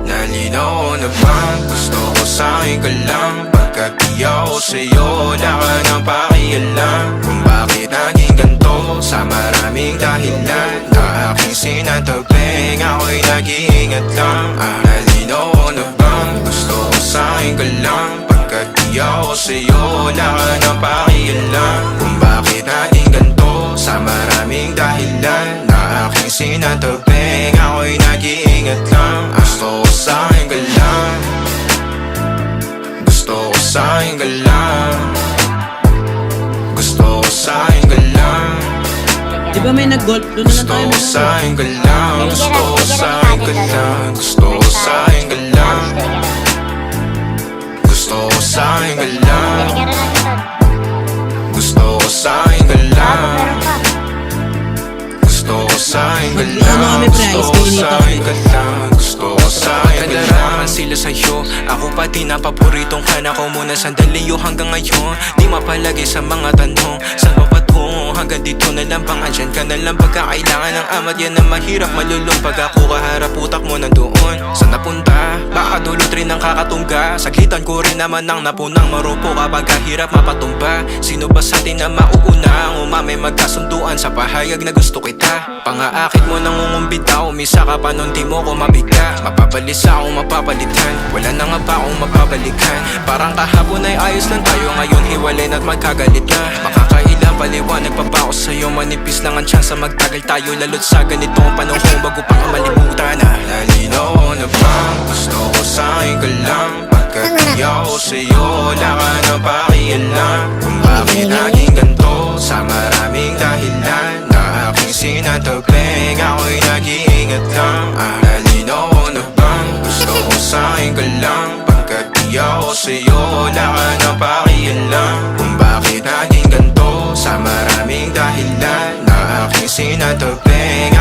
Nalinaw na bang gusto ko sa'kin ka lang? Pagkat di ako sa'yo, wala ka nang pakialam. Kung bakit naging ganito sa maraming dahilan na aking sinatagping, ako'y nag-iingat lang. Nalinaw na bang gusto ko sa'kin ka lang? Pagkat di ako sa'yo, wala ka nang pakialam. Kung bakit naging ganito sa maraming dahilan na aking sinatagping, ako'y nag-iingat lang. Gusto ko sa'kin ka lang, gusto ko sa'kin ka lang, gusto ko sa'kin ka lang. Di ba may nag-golf? Doon na lang Gusto tayo ko sa'kin ka lang, gusto ko sa'kin ka lang, gusto ko sa'kin ka lang, gusto ko sa'kin ka lang, gusto ko sa'kin ka lang, gusto ko sa'kin ka lang, gusto ko sa'kin ka lang, gusto ko sa'kin ka lang. Sila sa'yo, ako pati na paboritong ka na ko muna sandali yo hanggang ngayon. Di mapalagi sa mga tanong, saan ba patungo? Hanggang dito na lang, pang-andyan ka na lang pagkakailangan ng amat. Yan na mahirap malulong pag ako kaharap, utak mo nandoon. Saan napunta? Baka dulot rin ang kakatungga. Saglitan ko rin naman ang napunang marupo kapag kahirap mapatumba. Sino ba sa atin na mauuna? Ang umamay magkasunduan sa pahayag na gusto kita. Pangaakit mo nangungumbita, umisa ka pa nun di mo ko mabigla. Mapabalisa akong mapapalitan, wala na nga ba akong mapabalikan. Parang kahapon ay ayos lang tayo, ngayon hiwalay na't magkagalit na. Makakailang paliwanag pa ba ako sa'yo? Manipis lang ang tsansa magtagal tayo, lalo't sa ganitong panahon bago pa ka malimutan. Nalinaw na bang gusto ko sa'kin ka lang? Pagkat di ako sa'yo, wala ka na pakialam. Kung bakit naging ganito sa maraming dahilan na aking sinatagping, ako'y nag-iingat lang. Nalinaw na bang gusto ko sa'kin ka lang? Pagkat di ako sa'yo, wala ka na pakialam. Kung bakit naging ganito sa maraming dahilan na aking sinatagping,